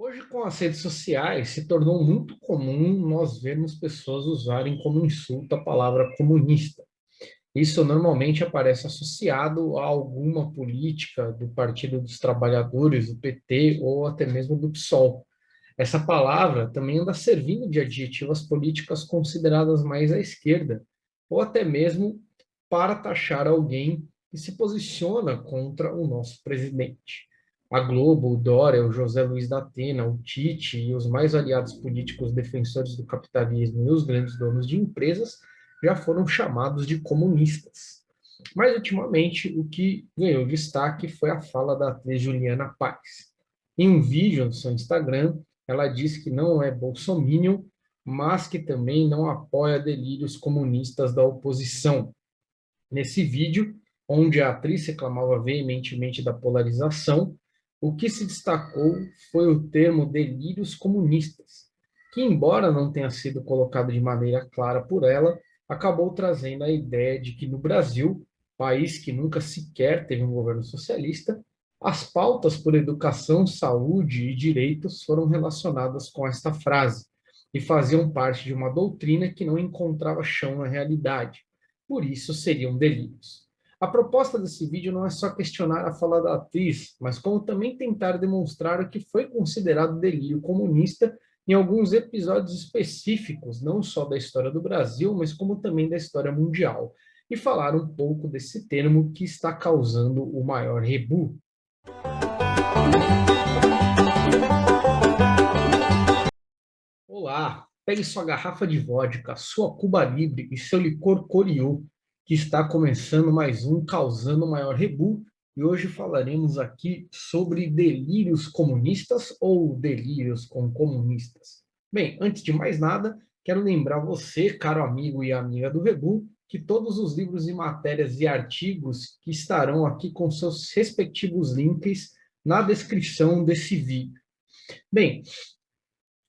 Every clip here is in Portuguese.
Hoje, com as redes sociais, se tornou muito comum nós vermos pessoas usarem como insulto a palavra comunista. Isso normalmente aparece associado a alguma política do Partido dos Trabalhadores, do PT ou até mesmo do PSOL. Essa palavra também anda servindo de adjetivo às políticas consideradas mais à esquerda, ou até mesmo para taxar alguém que se posiciona contra o nosso presidente. A Globo, o Dória, o José Luiz da Atena, o Tite e os mais aliados políticos defensores do capitalismo e os grandes donos de empresas já foram chamados de comunistas. Mas, ultimamente, o que ganhou destaque foi a fala da atriz Juliana Paes. Em um vídeo no seu Instagram, ela diz que não é bolsominion, mas que também não apoia delírios comunistas da oposição. Nesse vídeo, onde a atriz reclamava veementemente da polarização, o que se destacou foi o termo delírios comunistas, que, embora não tenha sido colocado de maneira clara por ela, acabou trazendo a ideia de que no Brasil, país que nunca sequer teve um governo socialista, as pautas por educação, saúde e direitos foram relacionadas com esta frase e faziam parte de uma doutrina que não encontrava chão na realidade. Por isso seriam delírios. A proposta desse vídeo não é só questionar a fala da atriz, mas como também tentar demonstrar o que foi considerado delírio comunista em alguns episódios específicos, não só da história do Brasil, mas como também da história mundial, e falar um pouco desse termo que está causando o maior rebu. Olá, pegue sua garrafa de vodka, sua Cuba Libre e seu licor Coriú, que está começando mais um Causando o Maior Rebu, e hoje falaremos aqui sobre delírios comunistas ou delírios com comunistas. Bem, antes de mais nada, quero lembrar você, caro amigo e amiga do Rebu, que todos os livros e matérias e artigos que estarão aqui com seus respectivos links na descrição desse vídeo. Bem,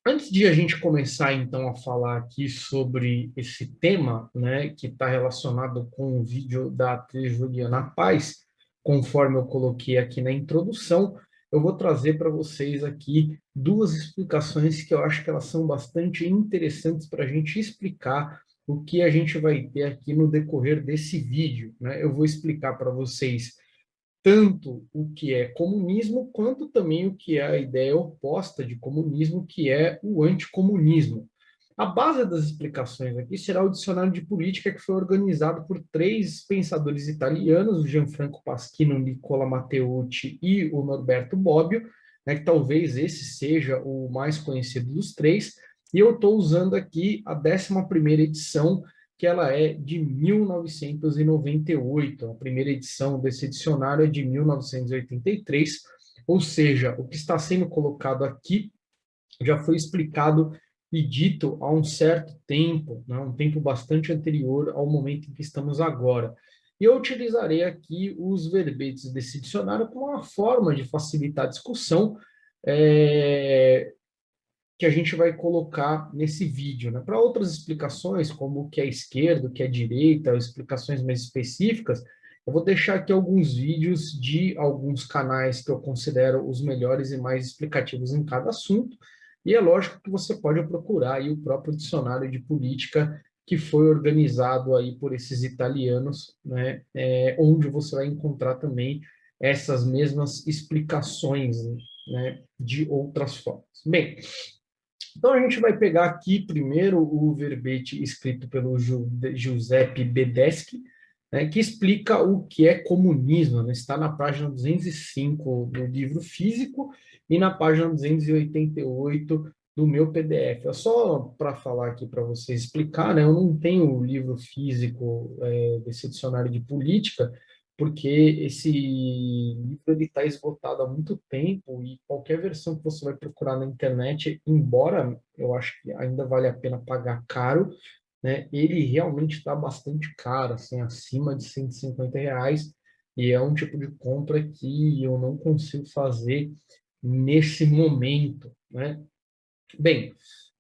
antes de a gente começar, então, a falar aqui sobre esse tema, né, que está relacionado com o vídeo da atriz Juliana Paes, conforme eu coloquei aqui na introdução, eu vou trazer para vocês aqui duas explicações que eu acho que elas são bastante interessantes para a gente explicar o que a gente vai ter aqui no decorrer desse vídeo, né? Eu vou explicar para vocês tanto o que é comunismo, quanto também o que é a ideia oposta de comunismo, que é o anticomunismo. A base das explicações aqui será o dicionário de política, que foi organizado por três pensadores italianos, o Gianfranco Pasquino, o Nicola Matteucci e o Norberto Bobbio, né, que talvez esse seja o mais conhecido dos três, e eu estou usando aqui a 11ª edição, que ela é de 1998. A primeira edição desse dicionário é de 1983, ou seja, o que está sendo colocado aqui já foi explicado e dito há um certo tempo, né, um tempo bastante anterior ao momento em que estamos agora. E eu utilizarei aqui os verbetes desse dicionário como uma forma de facilitar a discussão, que a gente vai colocar nesse vídeo, né? Para outras explicações, como o que é esquerda, o que é direita, explicações mais específicas, eu vou deixar aqui alguns vídeos de alguns canais que eu considero os melhores e mais explicativos em cada assunto, e é lógico que você pode procurar aí o próprio dicionário de política que foi organizado aí por esses italianos, né? Onde você vai encontrar também essas mesmas explicações, né? De outras formas. Bem, então, a gente vai pegar aqui primeiro o verbete escrito pelo Giuseppe Bedeschi, né, que explica o que é comunismo, né? Está na página 205 do livro físico e na página 288 do meu PDF. É só para falar aqui para vocês explicar, né? Eu não tenho o livro físico desse dicionário de política, porque esse livro ele está esgotado há muito tempo e qualquer versão que você vai procurar na internet, embora eu acho que ainda vale a pena pagar caro, né, ele realmente está bastante caro, assim, acima de R$ 150, e é um tipo de compra que eu não consigo fazer nesse momento, né? Bem,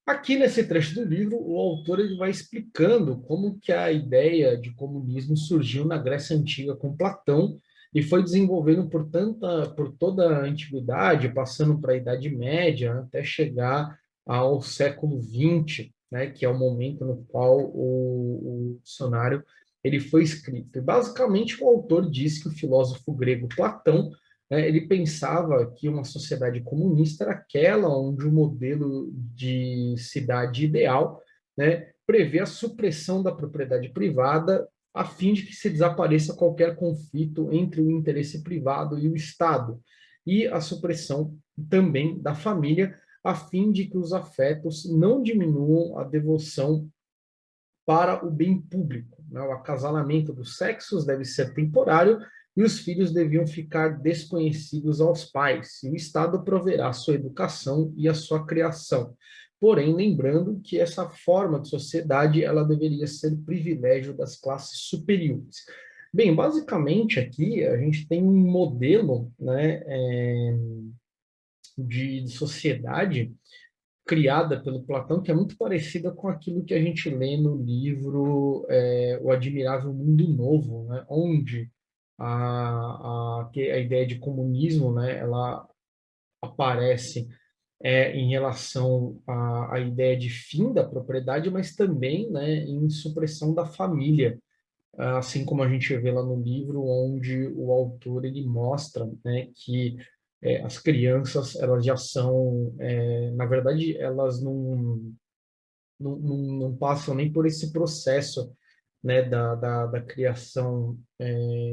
aqui nesse trecho do livro, o autor ele vai explicando como que a ideia de comunismo surgiu na Grécia Antiga com Platão e foi desenvolvendo por toda a antiguidade, passando para a Idade Média, até chegar ao século XX, né, que é o momento no qual o dicionário ele foi escrito. E basicamente o autor diz que o filósofo grego Platão, né, ele pensava que uma sociedade comunista era aquela onde o modelo de cidade ideal, né, prevê a supressão da propriedade privada a fim de que se desapareça qualquer conflito entre o interesse privado e o Estado, e a supressão também da família, a fim de que os afetos não diminuam a devoção para o bem público. Né? O acasalamento dos sexos deve ser temporário e os filhos deviam ficar desconhecidos aos pais, e o Estado proverá a sua educação e a sua criação. Porém, lembrando que essa forma de sociedade ela deveria ser privilégio das classes superiores. Bem, basicamente aqui a gente tem um modelo, né, de sociedade criada pelo Platão, que é muito parecida com aquilo que a gente lê no livro O Admirável Mundo Novo, né? Onde a ideia de comunismo, né, ela aparece em relação à ideia de fim da propriedade, mas também, né, em supressão da família, assim como a gente vê lá no livro, onde o autor ele mostra, né, que as crianças elas já são, na verdade, elas não passam nem por esse processo, né, da criação,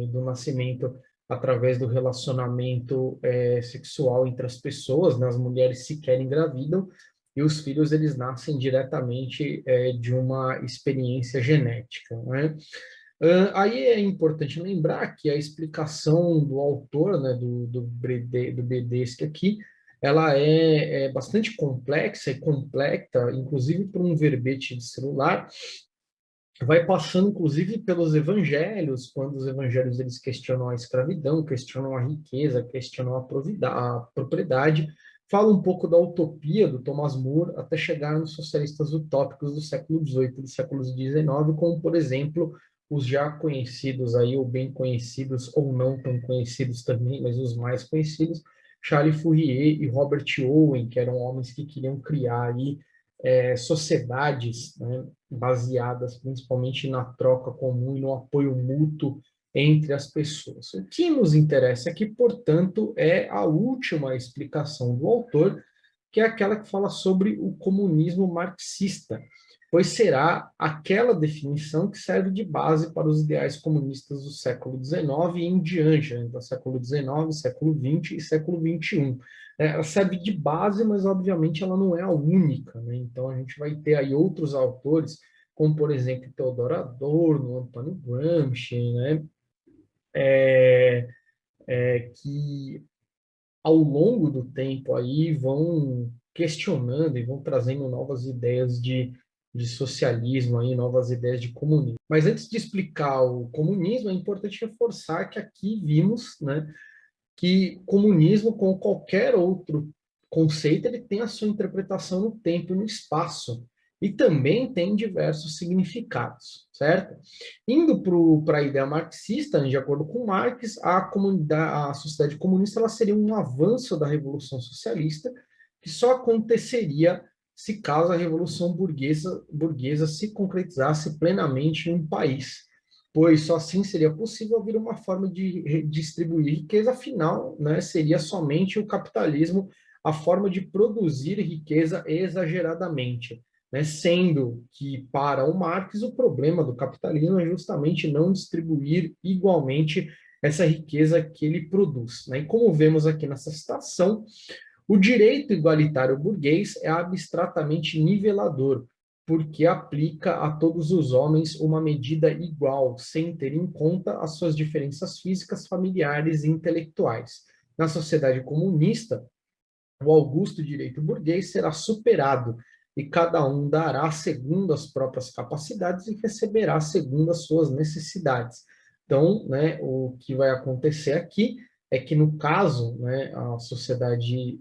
do nascimento através do relacionamento sexual entre as pessoas, né, as mulheres sequer engravidam, e os filhos eles nascem diretamente de uma experiência genética, né? Aí é importante lembrar que a explicação do autor, né, do Bredeschi aqui, ela é bastante complexa e completa, inclusive por um verbete de celular, vai passando inclusive pelos evangelhos, quando os evangelhos eles questionam a escravidão, questionam a riqueza, questionam a propriedade, fala um pouco da utopia do Thomas More, até chegar nos socialistas utópicos do século XVIII e do século XIX, como, por exemplo, os já conhecidos aí, ou bem conhecidos, ou não tão conhecidos também, mas os mais conhecidos, Charles Fourier e Robert Owen, que eram homens que queriam criar aí sociedades, né, baseadas principalmente na troca comum e no apoio mútuo entre as pessoas. O que nos interessa aqui, portanto, é a última explicação do autor, que é aquela que fala sobre o comunismo marxista, pois será aquela definição que serve de base para os ideais comunistas do século XIX e em diante, né, do século XIX, século XX e século XXI. Ela serve de base, mas obviamente ela não é a única, né? Então a gente vai ter aí outros autores, como por exemplo Theodor Adorno, Antônio Gramsci, né? Que ao longo do tempo aí vão questionando e vão trazendo novas ideias de socialismo aí, novas ideias de comunismo. Mas antes de explicar o comunismo, é importante reforçar que aqui vimos, né, que comunismo, como qualquer outro conceito, ele tem a sua interpretação no tempo e no espaço. E também tem diversos significados, certo? Indo para a ideia marxista, de acordo com Marx, a sociedade comunista ela seria um avanço da Revolução Socialista, que só aconteceria se caso a Revolução burguesa se concretizasse plenamente em um país, pois só assim seria possível haver uma forma de distribuir riqueza, afinal, né, seria somente o capitalismo a forma de produzir riqueza exageradamente, né, sendo que, para o Marx, o problema do capitalismo é justamente não distribuir igualmente essa riqueza que ele produz. Né? E como vemos aqui nessa citação, o direito igualitário burguês é abstratamente nivelador, porque aplica a todos os homens uma medida igual, sem ter em conta as suas diferenças físicas, familiares e intelectuais. Na sociedade comunista, o augusto direito burguês será superado e cada um dará segundo as próprias capacidades e receberá segundo as suas necessidades. Então, né, o que vai acontecer aqui é que, no caso, né, a sociedade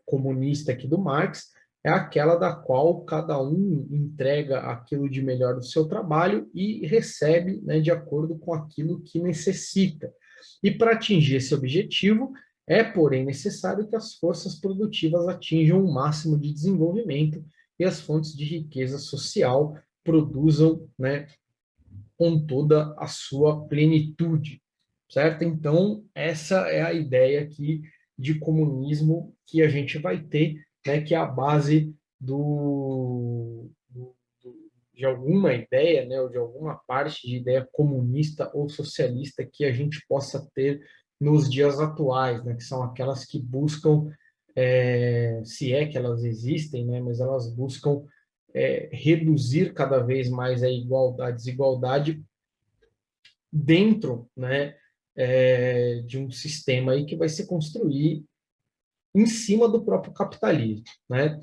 comunista aqui do Marx é aquela da qual cada um entrega aquilo de melhor do seu trabalho e recebe, né, de acordo com aquilo que necessita. E para atingir esse objetivo, é, porém, necessário que as forças produtivas atinjam o máximo de desenvolvimento e as fontes de riqueza social produzam, né, com toda a sua plenitude, certo? Então, essa é a ideia aqui de comunismo que a gente vai ter, né, que é a base de alguma ideia, né, ou de alguma parte de ideia comunista ou socialista que a gente possa ter nos dias atuais, né, que são aquelas que buscam, se é que elas existem, né, mas elas buscam reduzir cada vez mais a desigualdade dentro, né, de um sistema aí que vai se construir em cima do próprio capitalismo, né?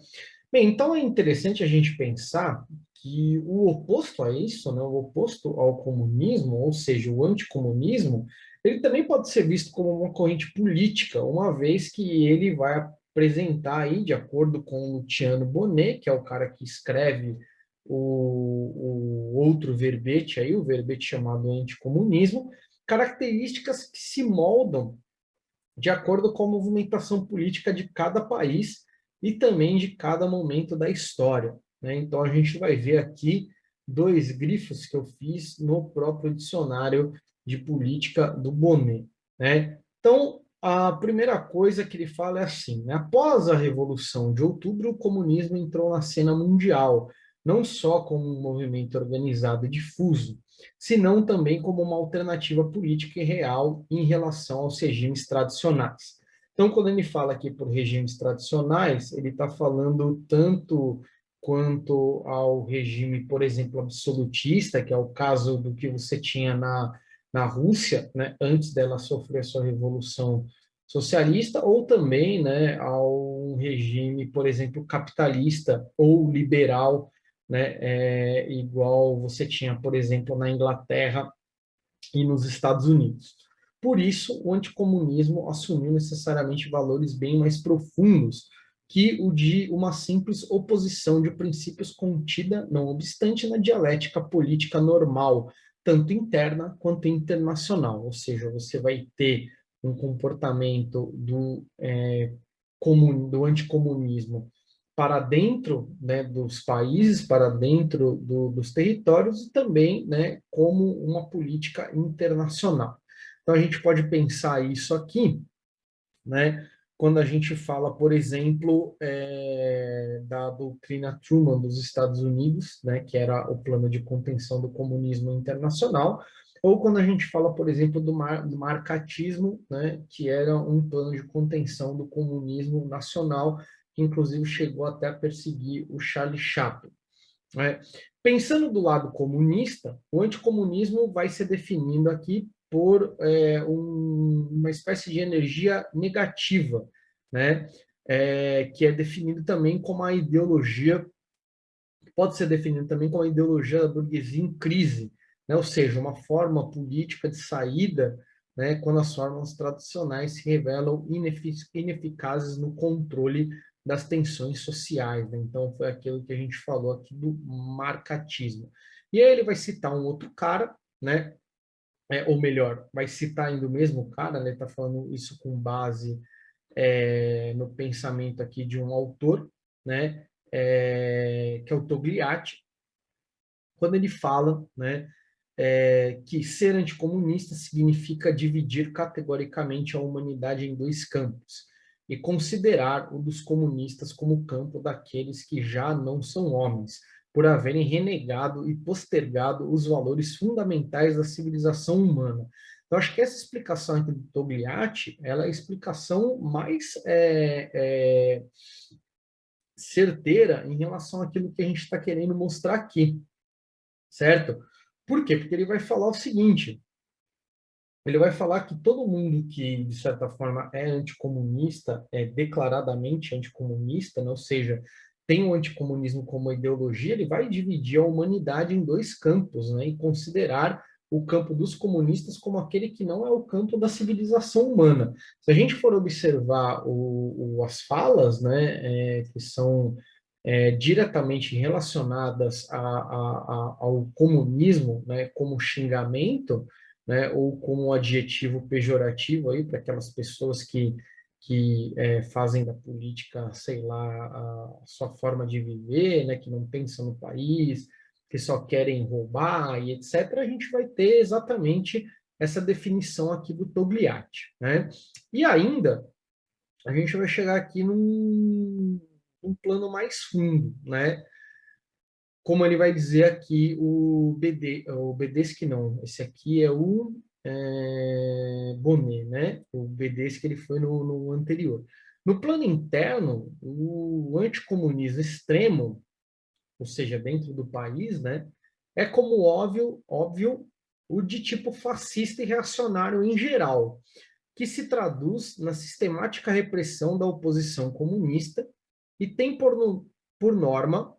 Bem, então é interessante a gente pensar que o oposto a isso, né, o oposto ao comunismo, ou seja, o anticomunismo, ele também pode ser visto como uma corrente política, uma vez que ele vai apresentar aí, de acordo com o Luciano Bonet, que é o cara que escreve o outro verbete aí, o verbete chamado anticomunismo, características que se moldam de acordo com a movimentação política de cada país e também de cada momento da história, né? Então, a gente vai ver aqui dois grifos que eu fiz no próprio dicionário de política do Bonet, né? Então, a primeira coisa que ele fala é assim, né? Após a Revolução de Outubro, o comunismo entrou na cena mundial, não só como um movimento organizado e difuso, senão também como uma alternativa política e real em relação aos regimes tradicionais. Então, quando ele fala aqui por regimes tradicionais, ele está falando tanto quanto ao regime, por exemplo, absolutista, que é o caso do que você tinha na Rússia, né, antes dela sofrer a sua revolução socialista, ou também, né, ao regime, por exemplo, capitalista ou liberal, né, igual você tinha, por exemplo, na Inglaterra e nos Estados Unidos. Por isso, o anticomunismo assumiu necessariamente valores bem mais profundos que o de uma simples oposição de princípios contida, não obstante, na dialética política normal, tanto interna quanto internacional. Ou seja, você vai ter um comportamento do anticomunismo para dentro, né, dos países, para dentro dos territórios e também, né, como uma política internacional. Então a gente pode pensar isso aqui, né, quando a gente fala, por exemplo, da doutrina Truman dos Estados Unidos, né, que era o plano de contenção do comunismo internacional, ou quando a gente fala, por exemplo, do marcatismo, né, que era um plano de contenção do comunismo nacional, que inclusive chegou até a perseguir o Charlie Chaplin, né? Pensando do lado comunista, o anticomunismo vai ser definido aqui por uma espécie de energia negativa, né? Que é definido também como a ideologia, pode ser definido também como a ideologia da burguesia em crise, né? Ou seja, uma forma política de saída, né? Quando as formas tradicionais se revelam ineficazes no controle das tensões sociais, né? Então, foi aquilo que a gente falou aqui do marcatismo. E aí ele vai citar um outro cara, né? Ou melhor, vai citar ainda o mesmo cara, né? Ele está falando isso com base no pensamento aqui de um autor, né? Que é o Togliatti, quando ele fala, né, que ser anticomunista significa dividir categoricamente a humanidade em dois campos e considerar o dos comunistas como campo daqueles que já não são homens, por haverem renegado e postergado os valores fundamentais da civilização humana. Então, acho que essa explicação aqui do Togliatti, ela é a explicação mais certeira em relação àquilo que a gente está querendo mostrar aqui, certo? Por quê? Porque ele vai falar o seguinte, ele vai falar que todo mundo que, de certa forma, é anticomunista, é declaradamente anticomunista, né? Ou seja, tem o anticomunismo como ideologia, ele vai dividir a humanidade em dois campos, né? E considerar o campo dos comunistas como aquele que não é o campo da civilização humana. Se a gente for observar as falas, né, que são diretamente relacionadas ao comunismo, né, como xingamento, né, ou como um adjetivo pejorativo aí para aquelas pessoas que fazem da política, sei lá, a sua forma de viver, né, que não pensam no país, que só querem roubar e etc., a gente vai ter exatamente essa definição aqui do Togliatti, né? E ainda a gente vai chegar aqui num plano mais fundo, né? Como ele vai dizer aqui o Bedeschi não, esse aqui é o Bonnet, né? O Bedeschi ele foi no anterior. No plano interno, o anticomunismo extremo, ou seja, dentro do país, né, é como óbvio, o de tipo fascista e reacionário em geral, que se traduz na sistemática repressão da oposição comunista e tem por norma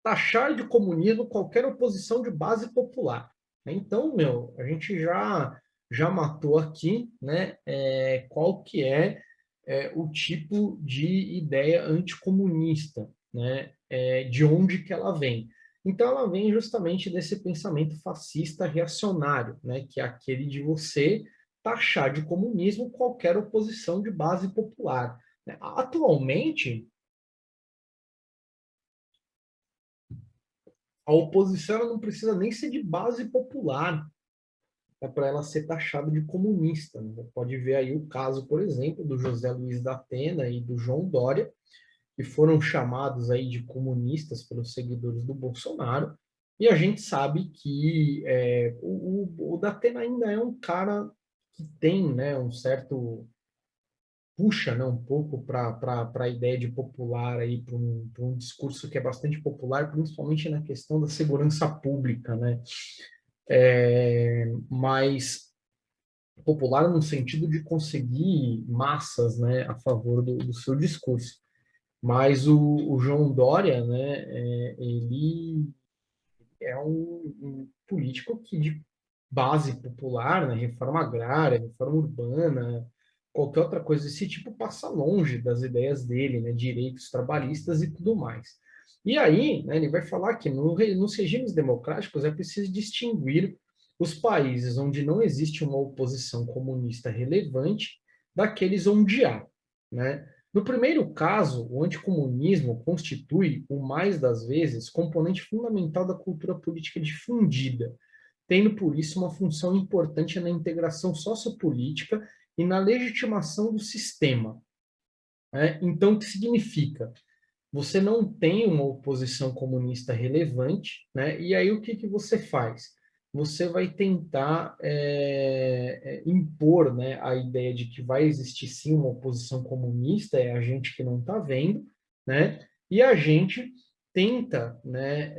taxar de comunismo qualquer oposição de base popular. Então, a gente já matou aqui, né, qual que é o tipo de ideia anticomunista, né, de onde que ela vem. Então, ela vem justamente desse pensamento fascista reacionário, né, que é aquele de você taxar de comunismo qualquer oposição de base popular. Atualmente, a oposição ela não precisa nem ser de base popular, para ela ser taxada de comunista. Né? Pode ver aí o caso, por exemplo, do José Luiz da Atena e do João Dória, que foram chamados aí de comunistas pelos seguidores do Bolsonaro, e a gente sabe que o da Atena ainda é um cara que tem, né, um certo puxa, né, um pouco para a ideia de popular aí para um discurso que é bastante popular, principalmente na questão da segurança pública, né? Mas popular no sentido de conseguir massas, né, a favor do seu discurso. Mas o João Dória, né, ele é um político que de base popular, né, reforma agrária, reforma urbana, qualquer outra coisa desse tipo passa longe das ideias dele, né, direitos trabalhistas e tudo mais. E aí, né, ele vai falar que nos regimes democráticos é preciso distinguir os países onde não existe uma oposição comunista relevante daqueles onde há, né? No primeiro caso, o anticomunismo constitui, o mais das vezes, componente fundamental da cultura política difundida, tendo por isso uma função importante na integração sociopolítica e na legitimação do sistema. Né? Então, o que significa? Você não tem uma oposição comunista relevante, né? E aí o que você faz? Você vai tentar impor, né, a ideia de que vai existir sim uma oposição comunista, é a gente que não está vendo, né? E a gente tenta, né,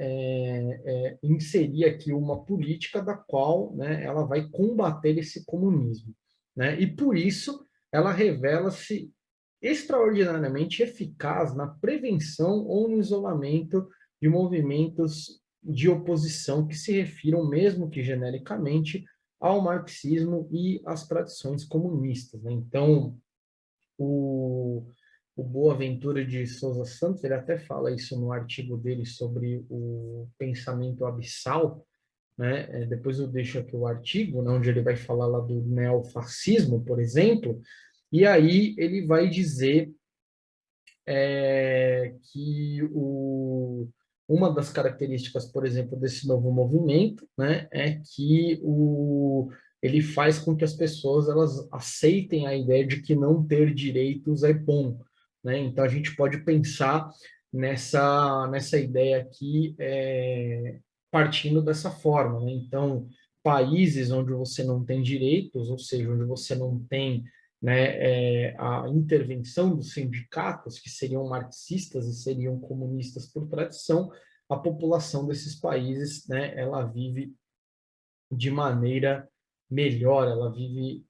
inserir aqui uma política da qual, né, ela vai combater esse comunismo, né? E por isso ela revela-se extraordinariamente eficaz na prevenção ou no isolamento de movimentos de oposição que se refiram, mesmo que genericamente, ao marxismo e às tradições comunistas. Né? Então, o, o Boaventura de Souza Santos, ele até fala isso no artigo dele sobre o pensamento abissal, né? Depois eu deixo aqui o artigo, né, onde ele vai falar lá do neofascismo, por exemplo, e aí ele vai dizer que uma das características, por exemplo, desse novo movimento, né, é que ele faz com que as pessoas elas aceitem a ideia de que não ter direitos é bom, né? Então a gente pode pensar nessa ideia aqui partindo dessa forma, né? Então países onde você não tem direitos, ou seja, onde você não tem, né, a intervenção dos sindicatos, que seriam marxistas e seriam comunistas por tradição, a população desses países, né, ela vive de maneira melhor, ela vive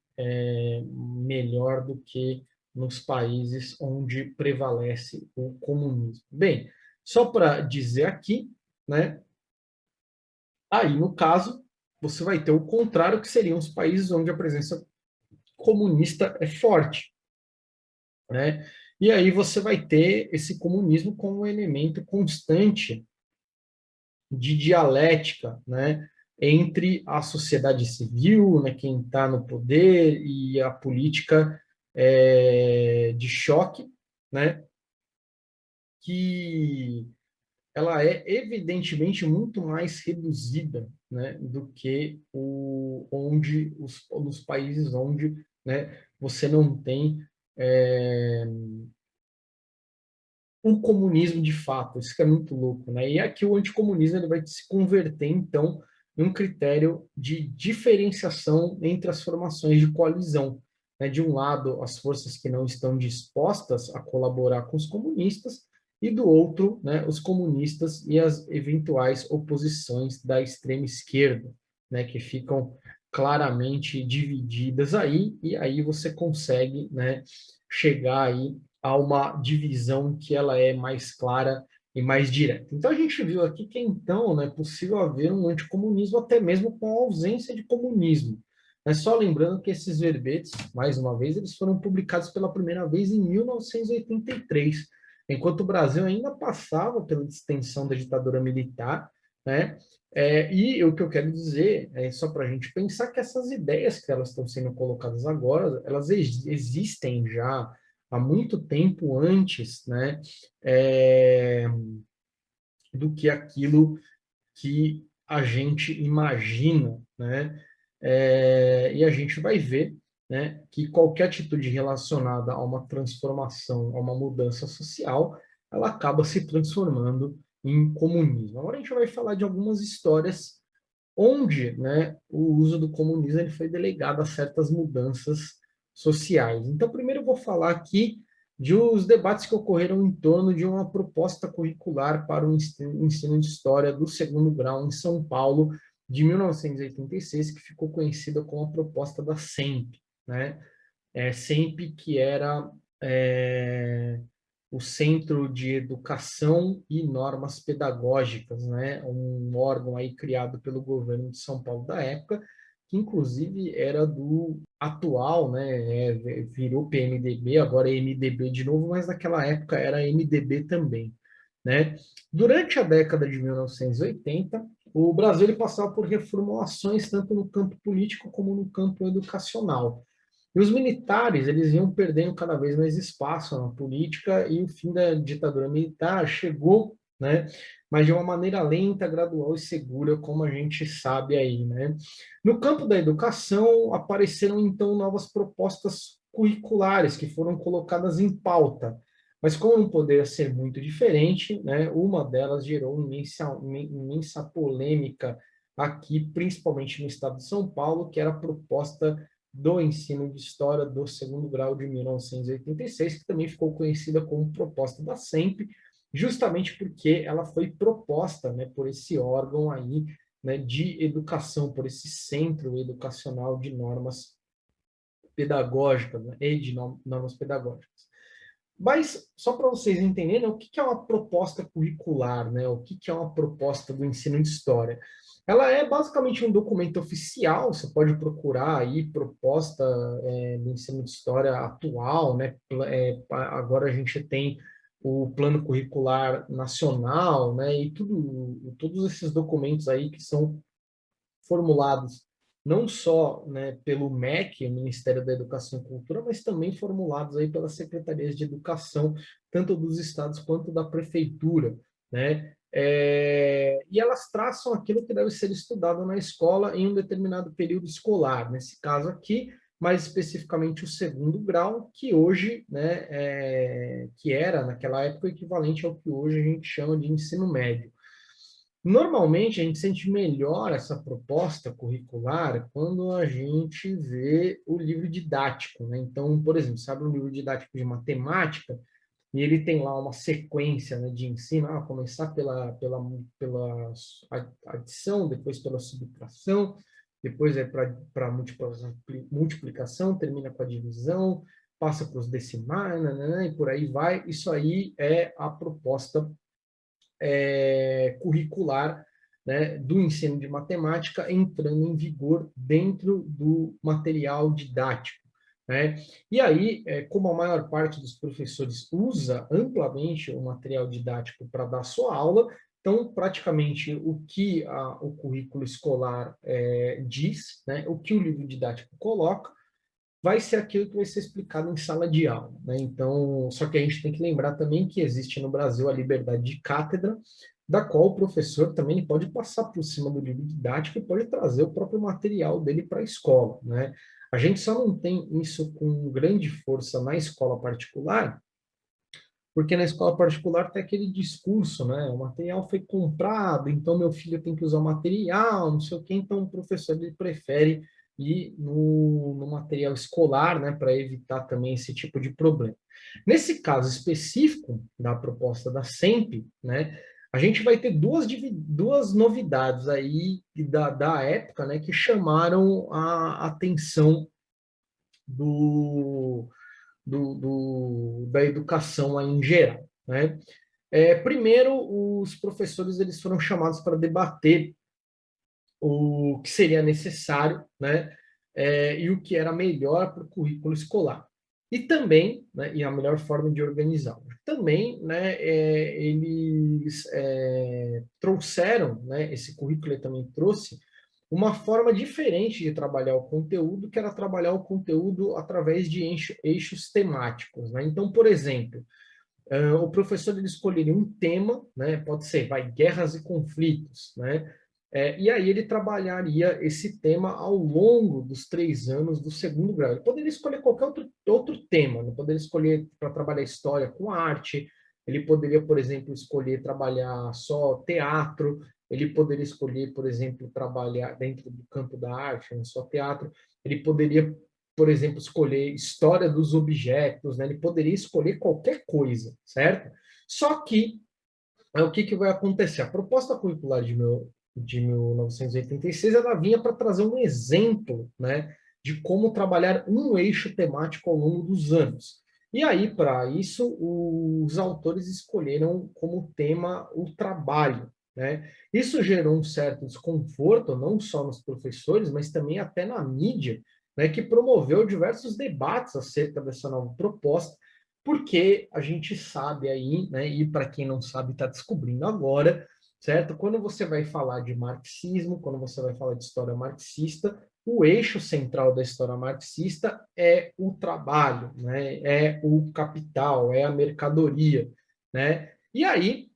melhor do que nos países onde prevalece o comunismo. Bem, só para dizer aqui, né, aí no caso, você vai ter o contrário, que seriam os países onde a presença comunista é forte, né? E aí você vai ter esse comunismo como um elemento constante de dialética, né? entre a sociedade civil, né, quem está no poder, e a política de choque, né, que ela é evidentemente muito mais reduzida, né, do que os países onde, né, você não tem é, um comunismo de fato. Isso que é muito louco, né? E aqui o anticomunismo ele vai se converter então em um critério de diferenciação entre as formações de coalizão, né? De um lado, as forças que não estão dispostas a colaborar com os comunistas, e do outro, né, os comunistas e as eventuais oposições da extrema esquerda, né, que ficam claramente divididas aí, e aí você consegue, né, chegar aí a uma divisão que ela é mais clara e mais direta. Então a gente viu aqui que então, né, é possível haver um anticomunismo até mesmo com a ausência de comunismo. Mas só lembrando que esses verbetes, mais uma vez, eles foram publicados pela primeira vez em 1983, enquanto o Brasil ainda passava pela extensão da ditadura militar, né? E o que eu quero dizer é só para a gente pensar que essas ideias que elas estão sendo colocadas agora, elas existem já há muito tempo antes, né, do que aquilo que a gente imagina, né, e a gente vai ver, né, que qualquer atitude relacionada a uma transformação, a uma mudança social, ela acaba se transformando em comunismo. Agora a gente vai falar de algumas histórias onde, né, o uso do comunismo ele foi delegado a certas mudanças sociais. Então, primeiro eu vou falar aqui de os debates que ocorreram em torno de uma proposta curricular para o ensino de história do segundo grau em São Paulo, de 1986, que ficou conhecida como a proposta da SEMP, né? SEMP, que era o Centro de Educação e Normas Pedagógicas, né? Um órgão aí criado pelo governo de São Paulo da época, que inclusive era do atual, né? Virou PMDB, agora é MDB de novo, mas naquela época era MDB também, né? Durante a década de 1980, o Brasil ele passava por reformulações tanto no campo político como no campo educacional. E os militares, eles iam perdendo cada vez mais espaço na política e o fim da ditadura militar chegou, né? Mas de uma maneira lenta, gradual e segura, como a gente sabe aí, né? No campo da educação, apareceram então novas propostas curriculares que foram colocadas em pauta. Mas como não poderia ser muito diferente, né? Uma delas gerou imensa polêmica aqui, principalmente no estado de São Paulo, que era a proposta do ensino de história do segundo grau de 1986, que também ficou conhecida como proposta da SEMP, justamente porque ela foi proposta, né, por esse órgão aí, né, de educação, por esse centro educacional de normas pedagógicas, né, e de normas pedagógicas. Mas, só para vocês entenderem, o que é uma proposta curricular, né? O que é uma proposta do ensino de história? Ela é basicamente um documento oficial, você pode procurar aí proposta do ensino de história atual, né? Agora a gente tem o plano curricular nacional, né? E todos esses documentos aí que são formulados não só, né, pelo MEC, o Ministério da Educação e Cultura, mas também formulados aí pelas secretarias de educação, tanto dos estados quanto da prefeitura, né? E elas traçam aquilo que deve ser estudado na escola em um determinado período escolar, nesse caso aqui, mais especificamente o segundo grau, que hoje, né, que era naquela época equivalente ao que hoje a gente chama de ensino médio. Normalmente, a gente sente melhor essa proposta curricular quando a gente vê o livro didático, né? Então, por exemplo, sabe um livro didático de matemática e ele tem lá uma sequência, né, de ensino, começar pela adição, depois pela subtração, depois é para multiplicação, termina com a divisão, passa para os decimais, né, e por aí vai. Isso aí é a proposta curricular, né, do ensino de matemática entrando em vigor dentro do material didático, né? E aí, como a maior parte dos professores usa amplamente o material didático para dar sua aula, Então, praticamente, o que o currículo escolar diz, né, o que o livro didático coloca, vai ser aquilo que vai ser explicado em sala de aula, né? Então, só que a gente tem que lembrar também que existe no Brasil a liberdade de cátedra, da qual o professor também pode passar por cima do livro didático e pode trazer o próprio material dele para a escola, né? A gente só não tem isso com grande força na escola particular, porque na escola particular tem aquele discurso, né? O material foi comprado, então meu filho tem que usar o material, não sei o quê, então o professor ele prefere ir no material escolar, né, para evitar também esse tipo de problema. Nesse caso específico da proposta da SEMP, né, a gente vai ter duas novidades aí da época, né, que chamaram a atenção do, da educação aí em geral, né? Primeiro, os professores eles foram chamados para debater o que seria necessário, né? E o que era melhor para o currículo escolar. E também, né, e a melhor forma de organizá-lo. Também, né, eles trouxeram, né, esse currículo ele também trouxe uma forma diferente de trabalhar o conteúdo, que era trabalhar o conteúdo através de eixos temáticos, né? Então, por exemplo, o professor ele escolheria um tema, né? Pode ser, vai, guerras e conflitos, né? E aí ele trabalharia esse tema ao longo dos 3 anos do segundo grau. Ele poderia escolher qualquer outro tema, não poderia escolher para trabalhar história com arte, ele poderia, por exemplo, escolher trabalhar só teatro, ele poderia escolher, por exemplo, trabalhar dentro do campo da arte, não só teatro, ele poderia, por exemplo, escolher história dos objetos, né? Ele poderia escolher qualquer coisa, certo? Só que, o que vai acontecer? A proposta curricular de 1986, ela vinha para trazer um exemplo, né, de como trabalhar um eixo temático ao longo dos anos. E aí, para isso, os autores escolheram como tema o trabalho, né? Isso gerou um certo desconforto, não só nos professores, mas também até na mídia, né, que promoveu diversos debates acerca dessa nova proposta, porque a gente sabe aí, né, e para quem não sabe está descobrindo agora, certo? Quando você vai falar de marxismo, quando você vai falar de história marxista, o eixo central da história marxista é o trabalho, né? É o capital, é a mercadoria, né? E aí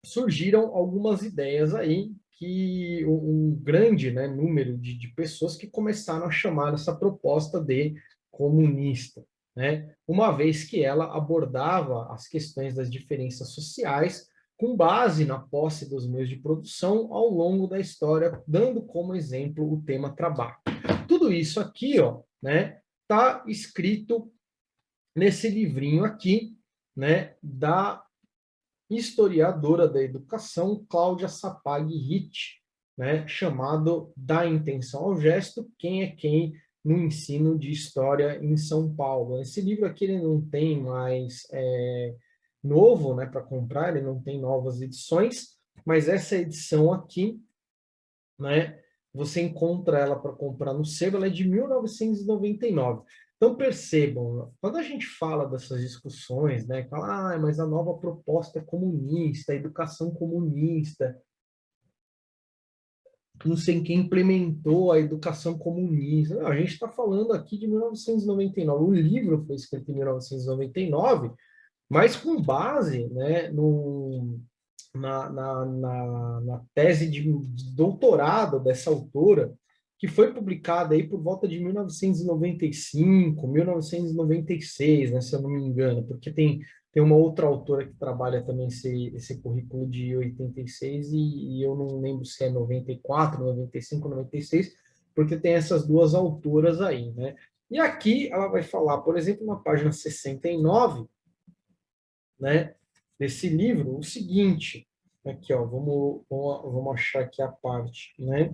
surgiram algumas ideias aí que um grande, né, número de pessoas que começaram a chamar essa proposta de comunista, né? Uma vez que ela abordava as questões das diferenças sociais com base na posse dos meios de produção ao longo da história, dando como exemplo o tema trabalho. Tudo isso aqui, ó, né, tá escrito nesse livrinho aqui, né, da historiadora da educação, Cláudia Sapag Ritt, né, chamado Da Intenção ao Gesto, Quem é Quem no Ensino de História em São Paulo. Esse livro aqui ele não tem mais novo, né, para comprar, ele não tem novas edições, mas essa edição aqui, né, você encontra ela para comprar no sebo, ela é de 1999. Então, percebam, quando a gente fala dessas discussões, né, fala, mas a nova proposta é comunista, a educação comunista, não sei quem implementou a educação comunista. Não, a gente está falando aqui de 1999. O livro foi escrito em 1999, mas com base, né, na tese de doutorado dessa autora, que foi publicada aí por volta de 1995, 1996, né, se eu não me engano, porque tem uma outra autora que trabalha também esse currículo de 86 e eu não lembro se é 94, 95, 96, porque tem essas duas autoras aí, né? E aqui ela vai falar, por exemplo, na página 69, né, desse livro, o seguinte, aqui, ó, vamos achar aqui a parte, né?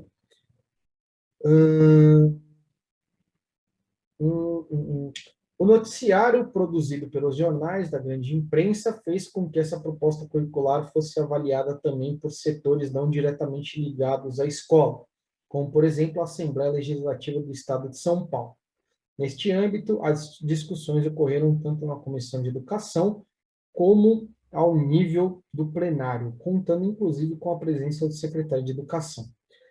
Hum, hum, hum, hum. O noticiário produzido pelos jornais da grande imprensa fez com que essa proposta curricular fosse avaliada também por setores não diretamente ligados à escola, como, por exemplo, a Assembleia Legislativa do Estado de São Paulo. Neste âmbito, as discussões ocorreram tanto na Comissão de Educação como ao nível do plenário, contando inclusive com a presença do secretário de Educação.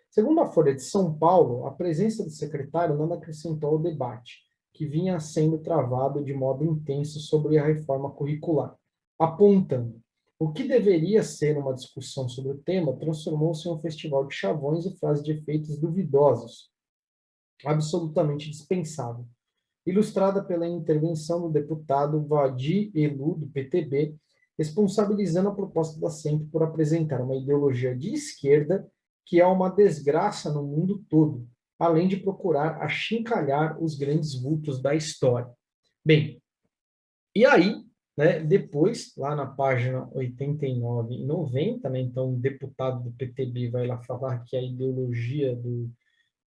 Segundo a Folha de São Paulo, a presença do secretário não acrescentou ao debate, que vinha sendo travado de modo intenso sobre a reforma curricular, apontando o que deveria ser uma discussão sobre o tema transformou-se em um festival de chavões e frases de efeitos duvidosos, absolutamente dispensável, ilustrada pela intervenção do deputado Vadi Elu, do PTB, responsabilizando a proposta da SEMP por apresentar uma ideologia de esquerda que é uma desgraça no mundo todo, além de procurar achincalhar os grandes vultos da história. Bem, e aí, né, depois, lá na página 89 e 90, né, então o deputado do PTB vai lá falar que a ideologia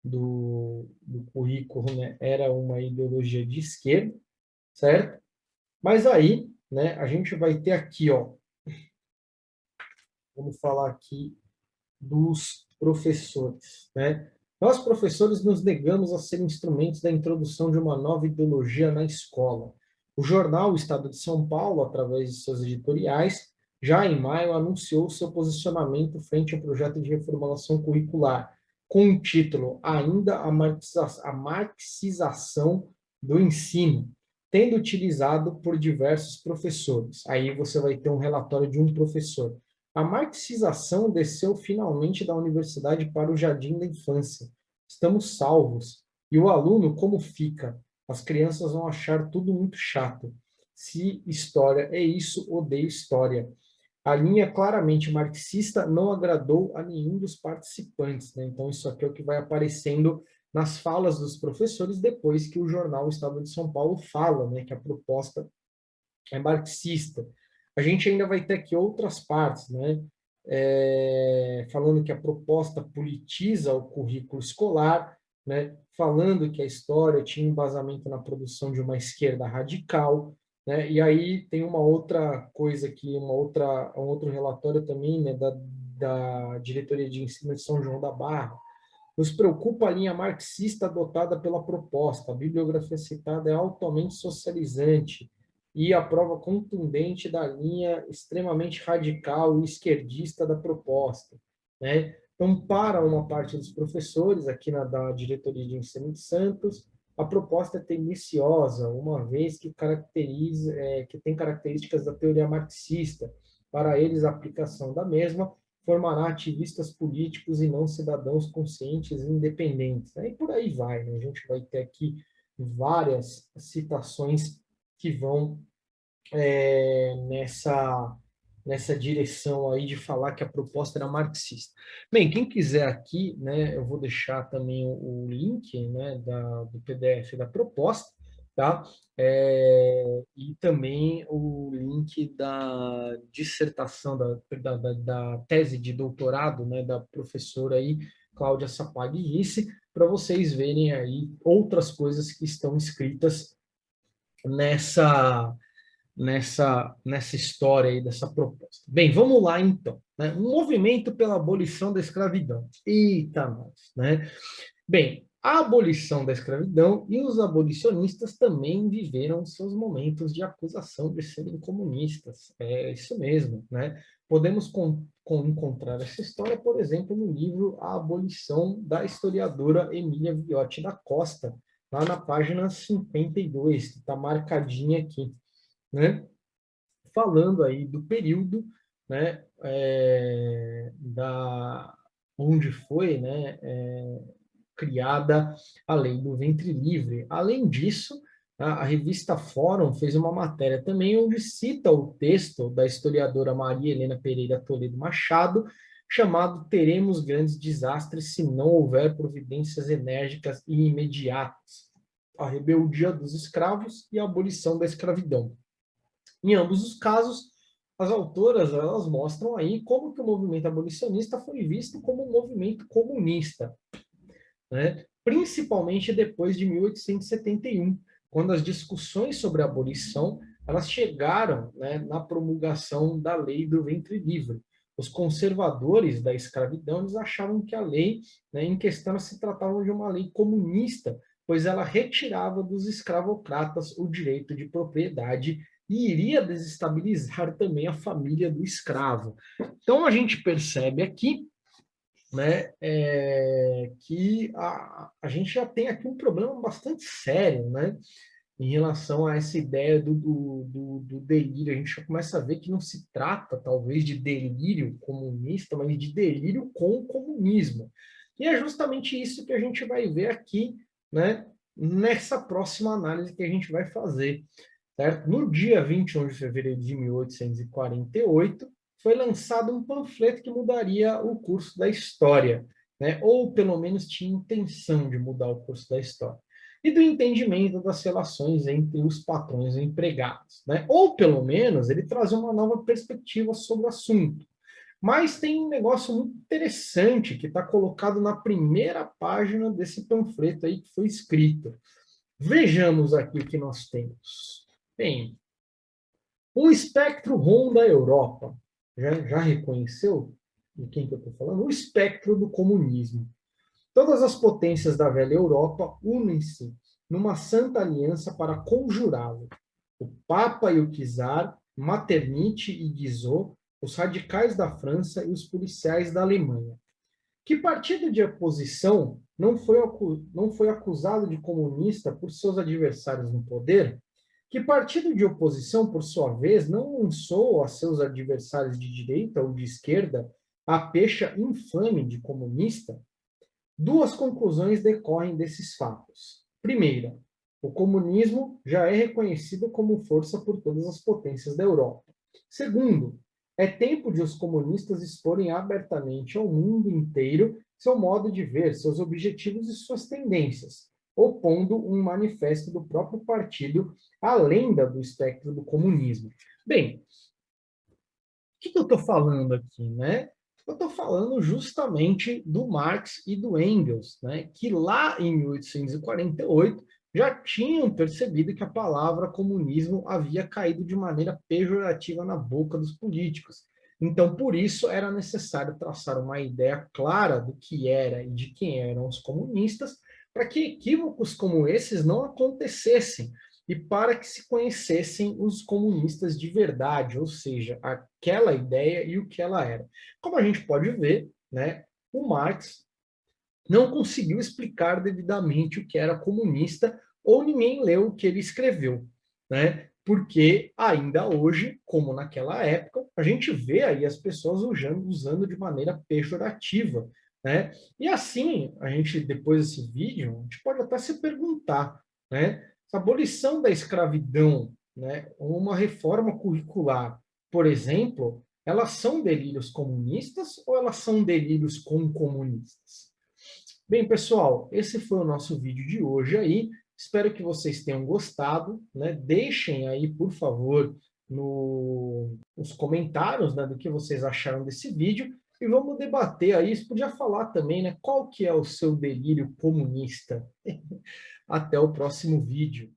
do currículo, né, era uma ideologia de esquerda, certo? Mas aí, né, a gente vai ter aqui, ó, vamos falar aqui dos professores, né? Nós, professores, nos negamos a ser instrumentos da introdução de uma nova ideologia na escola. O jornal O Estado de São Paulo, através de seus editoriais, já em maio anunciou seu posicionamento frente ao projeto de reformulação curricular, com o título Ainda a marxização do ensino, tendo utilizado por diversos professores. Aí você vai ter um relatório de um professor. A marxização desceu finalmente da universidade para o jardim da infância. Estamos salvos. E o aluno, como fica? As crianças vão achar tudo muito chato. Se história é isso, odeio história. A linha claramente marxista não agradou a nenhum dos participantes, né? Então, isso aqui é o que vai aparecendo nas falas dos professores depois que o jornal Estado de São Paulo fala, né, que a proposta é marxista. A gente ainda vai ter aqui outras partes, né? Falando que a proposta politiza o currículo escolar, né? Falando que a história tinha embasamento na produção de uma esquerda radical, né? E aí tem uma outra coisa aqui, um outro relatório também, né? Da Diretoria de Ensino de São João da Barra. Nos preocupa a linha marxista adotada pela proposta. A bibliografia citada é altamente socializante e a prova contundente da linha extremamente radical e esquerdista da proposta, né? Então, para uma parte dos professores aqui da Diretoria de Ensino de Santos, a proposta é tendenciosa, uma vez que que tem características da teoria marxista. Para eles, a aplicação da mesma formará ativistas políticos e não cidadãos conscientes e independentes. E por aí vai, né? A gente vai ter aqui várias citações que vão nessa direção aí de falar que a proposta era marxista. Bem, quem quiser aqui, né, eu vou deixar também o link, né, do PDF da proposta, tá? E também o link da dissertação, da tese de doutorado, né, da professora aí, Cláudia Sapag Risse, para vocês verem aí outras coisas que estão escritas nessa nessa história aí, dessa proposta. Bem, vamos lá então. Né? Um movimento pela abolição da escravidão. Eita, nós, né? Bem, a abolição da escravidão e os abolicionistas também viveram seus momentos de acusação de serem comunistas. É isso mesmo, né? Podemos encontrar essa história, por exemplo, no livro A Abolição, da historiadora Emília Viotti da Costa, lá na página 52, que está marcadinha aqui, né? Falando aí do período, né, onde foi, né, criada a lei do ventre livre. Além disso, a revista Fórum fez uma matéria também onde cita o texto da historiadora Maria Helena Pereira Toledo Machado, chamado Teremos Grandes Desastres se não houver providências enérgicas e imediatas. A rebeldia dos escravos e a abolição da escravidão. Em ambos os casos, as autoras elas mostram aí como que o movimento abolicionista foi visto como um movimento comunista, né? Principalmente depois de 1871, quando as discussões sobre a abolição elas chegaram, né, na promulgação da lei do ventre livre. Os conservadores da escravidão eles achavam que a lei, né, em questão se tratava de uma lei comunista, pois ela retirava dos escravocratas o direito de propriedade e iria desestabilizar também a família do escravo. Então a gente percebe aqui, né, que a gente já tem aqui um problema bastante sério, né, em relação a essa ideia do delírio. A gente já começa a ver que não se trata, talvez, de delírio comunista, mas de delírio com o comunismo. E é justamente isso que a gente vai ver aqui, né, nessa próxima análise que a gente vai fazer. Certo? No dia 21 de fevereiro de 1848, foi lançado um panfleto que mudaria o curso da história, né? Ou pelo menos tinha intenção de mudar o curso da história. E do entendimento das relações entre os patrões e empregados, né? Ou pelo menos ele trazia uma nova perspectiva sobre o assunto. Mas tem um negócio muito interessante que está colocado na primeira página desse panfleto aí que foi escrito. Vejamos aqui o que nós temos. Bem, o espectro ROM da Europa. Já reconheceu de quem que eu estou falando? O espectro do comunismo. Todas as potências da velha Europa unem-se numa santa aliança para conjurá-lo. O Papa e o Czar, Metternich e Guizot, os radicais da França e os policiais da Alemanha. Que partido de oposição não foi acusado de comunista por seus adversários no poder? Que partido de oposição, por sua vez, não lançou a seus adversários de direita ou de esquerda a pecha infame de comunista? Duas conclusões decorrem desses fatos. Primeira, o comunismo já é reconhecido como força por todas as potências da Europa. Segundo, é tempo de os comunistas exporem abertamente ao mundo inteiro seu modo de ver, seus objetivos e suas tendências, opondo um manifesto do próprio partido à lenda do espectro do comunismo. Bem, o que eu estou falando aqui, né? Eu estou falando justamente do Marx e do Engels, né? Que lá em 1848 já tinham percebido que a palavra comunismo havia caído de maneira pejorativa na boca dos políticos. Então, por isso, era necessário traçar uma ideia clara do que era e de quem eram os comunistas, para que equívocos como esses não acontecessem e para que se conhecessem os comunistas de verdade, ou seja, aquela ideia e o que ela era. Como a gente pode ver, né, o Marx não conseguiu explicar devidamente o que era comunista, ou ninguém leu o que ele escreveu, né? Porque ainda hoje, como naquela época, a gente vê aí as pessoas usando de maneira pejorativa, né? E assim, a gente, depois desse vídeo, a gente pode até se perguntar, né? Se a abolição da escravidão, né, uma reforma curricular, por exemplo, elas são delírios comunistas ou elas são delírios com comunistas? Bem, pessoal, esse foi o nosso vídeo de hoje aí. Espero que vocês tenham gostado, né? Deixem aí, por favor, nos comentários, né, do que vocês acharam desse vídeo e vamos debater aí. Você podia falar também, né, qual que é o seu delírio comunista. Até o próximo vídeo.